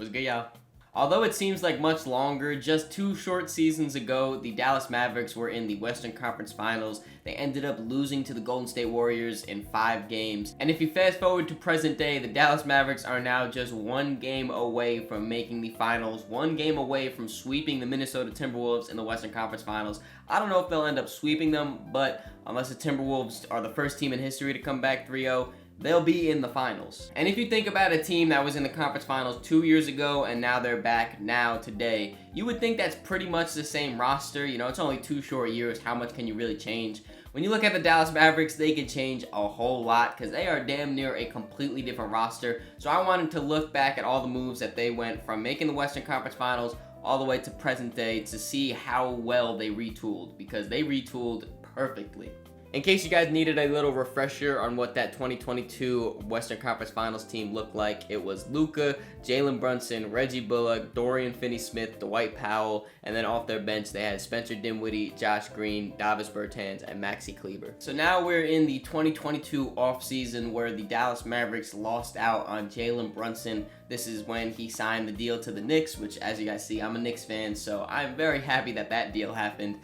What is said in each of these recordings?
What's good, y'all? Although it seems like much longer, just 2 short seasons ago, the Dallas Mavericks were in the Western Conference Finals. They ended up losing to the Golden State Warriors in 5 games. And if you fast forward to present day, the Dallas Mavericks are now just 1 game away from making the finals, 1 game away from sweeping the Minnesota Timberwolves in the Western Conference Finals. I don't know if they'll end up sweeping them, but unless the Timberwolves are the first team in history to come back 3-0, they'll be in the finals. And if you think about a team that was in the conference finals 2 years ago and now they're back today, you would think that's pretty much the same roster. You know, it's only 2 short years. How much can you really change? When you look at the Dallas Mavericks, they can change a whole lot because they are damn near a completely different roster. So I wanted to look back at all the moves that they went from making the Western Conference Finals all the way to present day to see how well they retooled, because they retooled perfectly. In case you guys needed a little refresher on what that 2022 Western Conference Finals team looked like, it was Luka, Jalen Brunson, Reggie Bullock, Dorian Finney-Smith, Dwight Powell, and then off their bench they had Spencer Dinwiddie, Josh Green, Davis Bertans, and Maxi Kleber. So now we're in the 2022 offseason where the Dallas Mavericks lost out on Jalen Brunson. This is when he signed the deal to the Knicks, which, as you guys see, I'm a Knicks fan, so I'm very happy that that deal happened.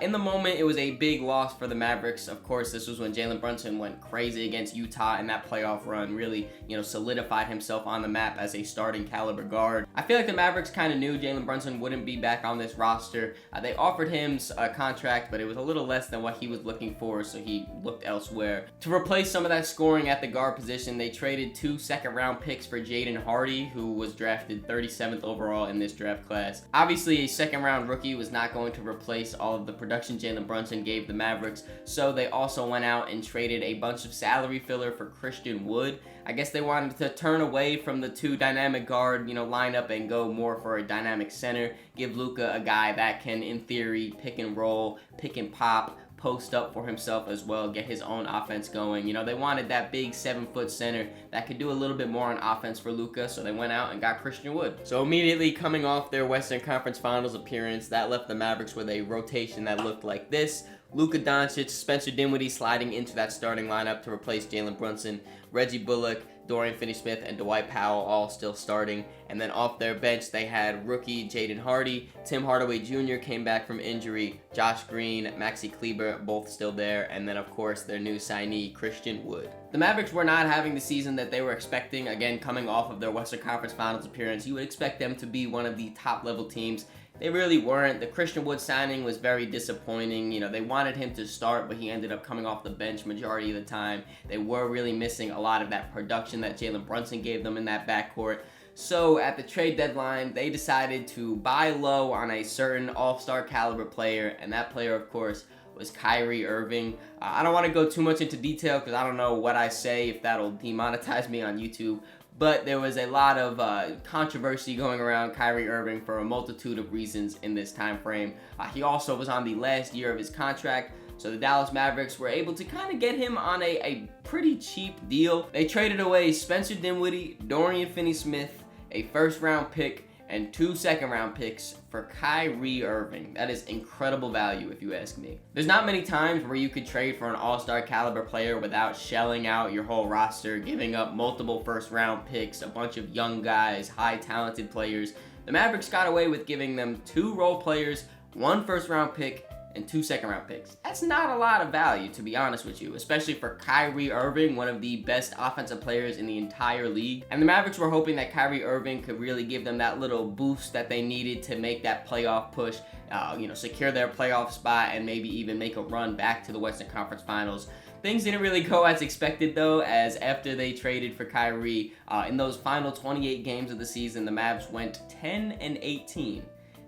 In the moment, it was a big loss for the Mavericks. Of course, this was when Jalen Brunson went crazy against Utah in that playoff run, really, solidified himself on the map as a starting caliber guard. I feel like the Mavericks kind of knew Jalen Brunson wouldn't be back on this roster. They offered him a contract, but it was a little less than what he was looking for, so he looked elsewhere. To replace some of that scoring at the guard position, they traded 2 second-round picks for Jaden Hardy, who was drafted 37th overall in this draft class. Obviously, a second-round rookie was not going to replace all of the production Jalen Brunson gave the Mavericks, so they also went out and traded a bunch of salary filler for Christian Wood. I guess they wanted to turn away from the 2 dynamic guard, lineup and go more for a dynamic center. Give Luka a guy that can, in theory, pick and roll, pick and pop, post up for himself as well, get his own offense going. They wanted that big 7-foot center that could do a little bit more on offense for Luka, so they went out and got Christian Wood. So immediately coming off their Western Conference Finals appearance, that left the Mavericks with a rotation that looked like this. Luka Doncic, Spencer Dinwiddie sliding into that starting lineup to replace Jalen Brunson, Reggie Bullock, Dorian Finney-Smith, and Dwight Powell all still starting. And then off their bench, they had rookie Jaden Hardy, Tim Hardaway Jr. came back from injury, Josh Green, Maxi Kleber, both still there, and then of course their new signee, Christian Wood. The Mavericks were not having the season that they were expecting. Again, coming off of their Western Conference Finals appearance, you would expect them to be one of the top level teams. They really weren't. The Christian Wood signing was very disappointing. They wanted him to start, but he ended up coming off the bench majority of the time. They were really missing a lot of that production that Jalen Brunson gave them in that backcourt. So at the trade deadline, they decided to buy low on a certain all-star caliber player, and that player, of course, was Kyrie Irving. I don't want to go too much into detail because I don't know what I say, if that'll demonetize me on YouTube. But there was a lot of controversy going around Kyrie Irving for a multitude of reasons in this time frame. He also was on the last year of his contract, so the Dallas Mavericks were able to kind of get him on a pretty cheap deal. They traded away Spencer Dinwiddie, Dorian Finney-Smith, a first-round pick, and 2 second-round picks for Kyrie Irving. That is incredible value, if you ask me. There's not many times where you could trade for an all-star caliber player without shelling out your whole roster, giving up multiple first-round picks, a bunch of young guys, high-talented players. The Mavericks got away with giving them 2 role players, 1 first-round pick, and 2 second-round picks. That's not a lot of value, to be honest with you, especially for Kyrie Irving, one of the best offensive players in the entire league. And the Mavericks were hoping that Kyrie Irving could really give them that little boost that they needed to make that playoff push, secure their playoff spot, and maybe even make a run back to the Western Conference Finals. Things didn't really go as expected, though, as after they traded for Kyrie, in those final 28 games of the season, the Mavs went 10-18.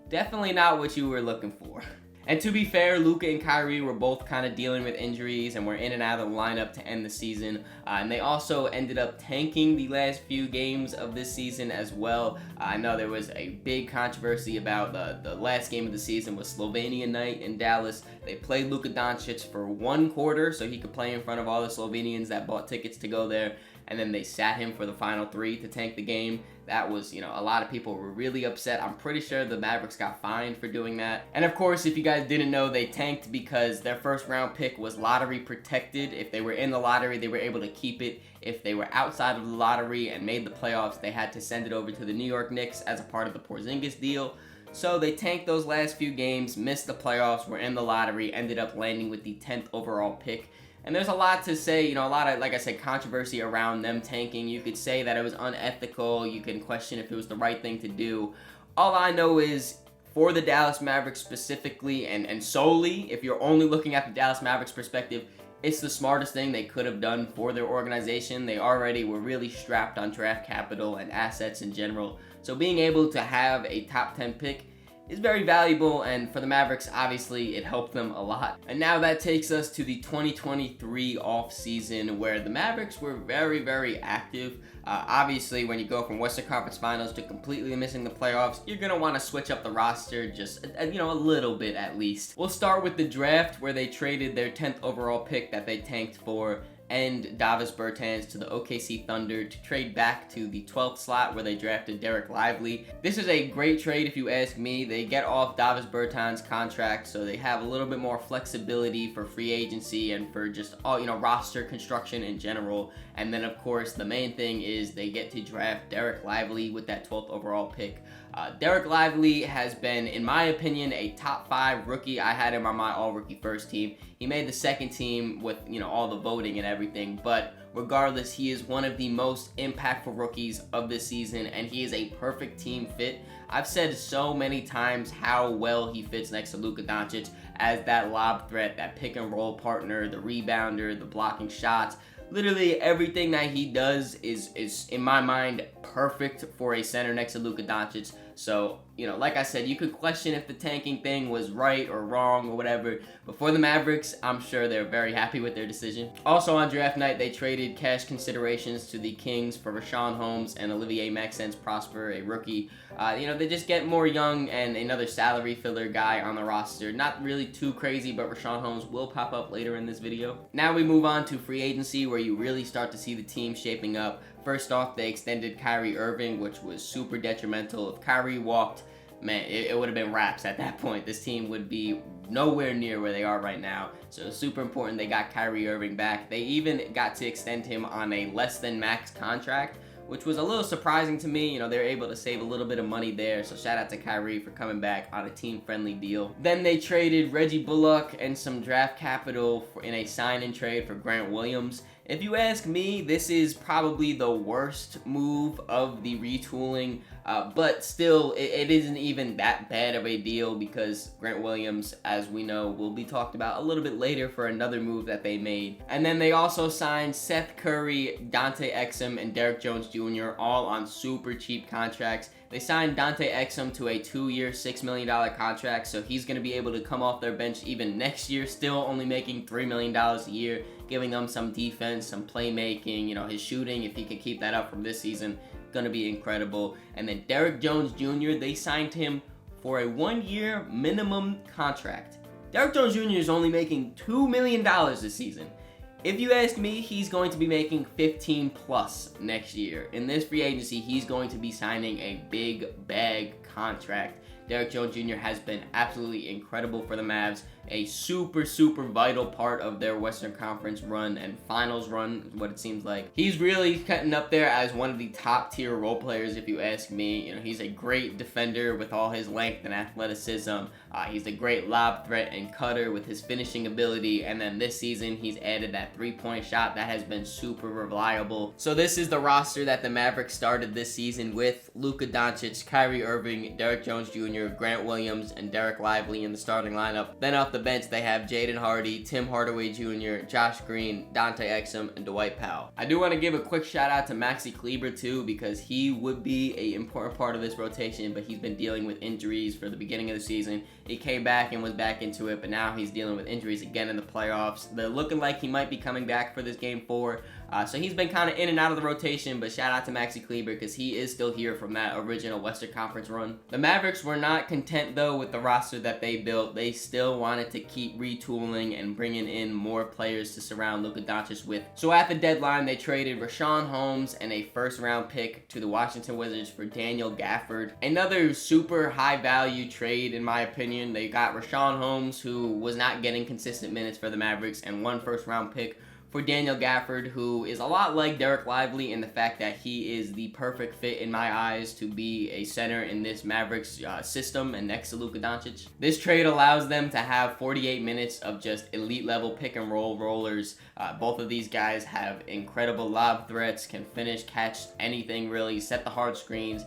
Definitely not what you were looking for. And to be fair, Luka and Kyrie were both kind of dealing with injuries and were in and out of the lineup to end the season. And they also ended up tanking the last few games of this season as well. I know there was a big controversy about the last game of the season was Slovenia night in Dallas. They played Luka Doncic for 1 quarter so he could play in front of all the Slovenians that bought tickets to go there. and then they sat him for the final 3 to tank the game. That was, a lot of people were really upset. I'm pretty sure the Mavericks got fined for doing that. And of course, if you guys didn't know, they tanked because their first round pick was lottery protected. If they were in the lottery, they were able to keep it. If they were outside of the lottery and made the playoffs, they had to send it over to the New York Knicks as a part of the Porzingis deal. So they tanked those last few games, missed the playoffs, were in the lottery, ended up landing with the 10th overall pick. And there's a lot to say, a lot of, like I said, controversy around them tanking. You could say that it was unethical. You can question if it was the right thing to do. All I know is, for the Dallas Mavericks specifically, and solely, if you're only looking at the Dallas Mavericks perspective, it's the smartest thing they could have done for their organization. They already were really strapped on draft capital and assets in general. So being able to have a top 10 pick is very valuable, and for the Mavericks, obviously, it helped them a lot. And now that takes us to the 2023 offseason, where the Mavericks were very, very active. Obviously, when you go from Western Conference Finals to completely missing the playoffs, you're going to want to switch up the roster just, a little bit at least. We'll start with the draft, where they traded their 10th overall pick that they tanked for and Davis Bertans to the OKC Thunder to trade back to the 12th slot where they drafted Derek Lively. This is a great trade if you ask me. They get off Davis Bertans' contract, so they have a little bit more flexibility for free agency and for just roster construction in general. And then of course the main thing is they get to draft Derek Lively with that 12th overall pick. Derek Lively has been, in my opinion, a top 5 rookie. I had him on my all-rookie first team. He made the second team with, all the voting and everything, but regardless, he is one of the most impactful rookies of this season, and he is a perfect team fit. I've said so many times how well he fits next to Luka Doncic as that lob threat, that pick and roll partner, the rebounder, the blocking shots. Literally everything that he does is in my mind perfect for a center next to Luka Doncic. So, like I said, you could question if the tanking thing was right or wrong or whatever. But for the Mavericks, I'm sure they're very happy with their decision. Also on draft night, they traded cash considerations to the Kings for Richaun Holmes and Olivier Maxence Prosper, a rookie. They just get more young and another salary filler guy on the roster. Not really too crazy, but Richaun Holmes will pop up later in this video. Now we move on to free agency, where you really start to see the team shaping up. First off, they extended Kyrie Irving, which was super detrimental. If Kyrie walked, man, it would have been wraps at that point. This team would be nowhere near where they are right now. So super important they got Kyrie Irving back. They even got to extend him on a less than max contract, which was a little surprising to me. They were able to save a little bit of money there. So shout out to Kyrie for coming back on a team-friendly deal. Then they traded Reggie Bullock and some draft capital in a sign-and trade for Grant Williams. If you ask me, this is probably the worst move of the retooling, but still, it isn't even that bad of a deal because Grant Williams, as we know, will be talked about a little bit later for another move that they made. And then they also signed Seth Curry, Dante Exum, and Derrick Jones Jr. all on super cheap contracts. They signed Dante Exum to a 2-year, $6 million contract, so he's going to be able to come off their bench even next year, still only making $3 million a year, giving them some defense, some playmaking, his shooting, if he can keep that up from this season, going to be incredible. And then Derrick Jones Jr., they signed him for a 1-year minimum contract. Derrick Jones Jr. is only making $2 million this season. If you ask me, he's going to be making 15 plus next year. In this free agency, he's going to be signing a big bag contract. Derrick Jones Jr. has been absolutely incredible for the Mavs. A super, super vital part of their Western Conference run and finals run, is what it seems like. He's really cutting up there as one of the top tier role players, if you ask me. He's a great defender with all his length and athleticism. He's a great lob threat and cutter with his finishing ability. And then this season, he's added that three-point shot that has been super reliable. So this is the roster that the Mavericks started this season with Luka Doncic, Kyrie Irving, Derrick Jones Jr., Grant Williams, and Derek Lively in the starting lineup. Then off the bench, they have Jaden Hardy, Tim Hardaway Jr., Josh Green, Dante Exum, and Dwight Powell. I do want to give a quick shout out to Maxi Kleber too, because he would be an important part of this rotation, but he's been dealing with injuries for the beginning of the season. He came back and was back into it, but now he's dealing with injuries again in the playoffs. They're looking like he might be coming back for this game 4. So he's been kind of in and out of the rotation, but shout out to Maxi Kleber because he is still here from that original Western Conference run. The Mavericks were not content though with the roster that they built. They still wanted to keep retooling and bringing in more players to surround Luka Doncic with. So at the deadline, they traded Richaun Holmes and a first-round pick to the Washington Wizards for Daniel Gafford. Another super high-value trade in my opinion. They got Richaun Holmes, who was not getting consistent minutes for the Mavericks, and one first-round pick for Daniel Gafford, who is a lot like Derek Lively in the fact that he is the perfect fit in my eyes to be a center in this Mavericks system and next to Luka Doncic. This trade allows them to have 48 minutes of just elite level pick and roll rollers. Both of these guys have incredible lob threats, can finish, catch anything really, set the hard screens.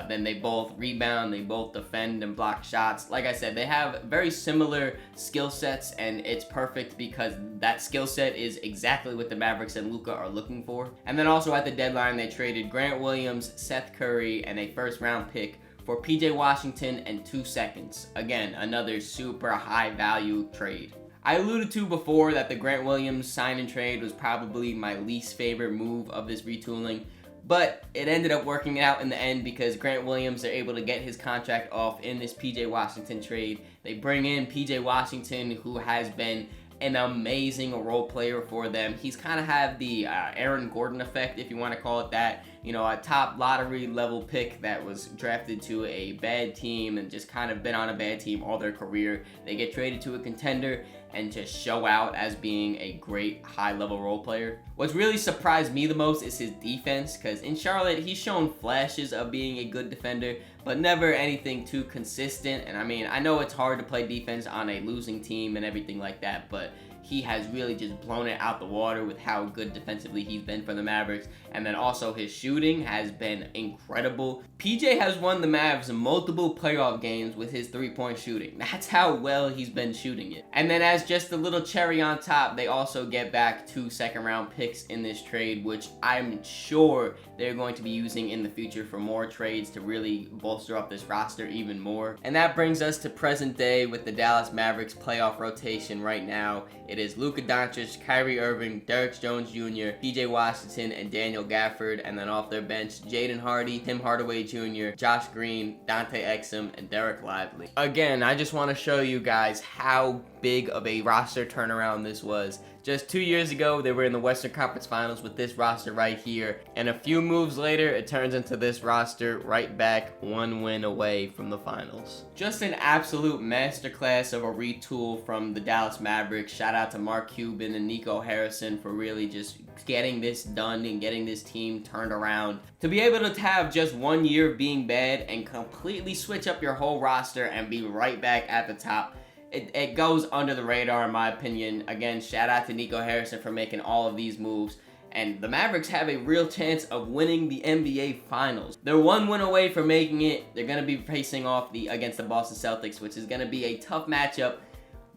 Then they both rebound, they both defend and block shots. Like I said, they have very similar skill sets, and it's perfect because that skill set is exactly what the Mavericks and Luka are looking for. And then also at the deadline, they traded Grant Williams, Seth Curry, and a first-round pick for PJ Washington and 2 seconds. Again, another super high-value trade. I alluded to before that the Grant Williams sign and trade was probably my least favorite move of this retooling. But it ended up working out in the end because Grant Williams are able to get his contract off in this PJ Washington trade. They bring in PJ Washington, who has been an amazing role player for them. He's kind of had the Aaron Gordon effect, if you want to call it that. You know, a top lottery level pick that was drafted to a bad team and just kind of been on a bad team all their career. They get traded to a contender and just show out as being a great high-level role player. What's really surprised me the most is his defense, because in Charlotte, he's shown flashes of being a good defender, but never anything too consistent. And I mean, I know it's hard to play defense on a losing team and everything like that, but he has really just blown it out the water with how good defensively he's been for the Mavericks. And then also his shooting has been incredible. PJ has won the Mavs multiple playoff games with his three-point shooting. That's how well he's been shooting it. And then as just a little cherry on top, they also get back 2 second-round picks in this trade, which I'm sure they're going to be using in the future for more trades to really bolster up this roster even more. And that brings us to present day with the Dallas Mavericks playoff rotation right now. It is Luka Doncic, Kyrie Irving, Derrick Jones Jr., PJ Washington, and Daniel Gafford. And then off their bench, Jaden Hardy, Tim Hardaway Jr., Josh Green, Dante Exum, and Derek Lively. Again, I just want to show you guys how big of a roster turnaround this was. Just 2 years ago, they were in the Western Conference Finals with this roster right here. And a few moves later, it turns into this roster right back 1 win away from the finals. Just an absolute masterclass of a retool from the Dallas Mavericks. Shout out to Mark Cuban and Nico Harrison for really just getting this done and getting this team turned around. To be able to have just 1 year being bad and completely switch up your whole roster and be right back at the top, it goes under the radar in my opinion. Again, shout out to Nico Harrison for making all of these moves. And the Mavericks have a real chance of winning the NBA Finals. They're 1 win away from making it. They're going to be facing off against the Boston Celtics, which is going to be a tough matchup,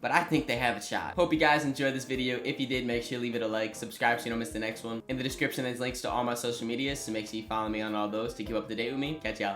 but I think they have a shot. Hope you guys enjoyed this video. If you did, make sure you leave it a like, subscribe so you don't miss the next one. In the description, there's links to all my social medias, so make sure you follow me on all those to keep up to date with me. Catch y'all.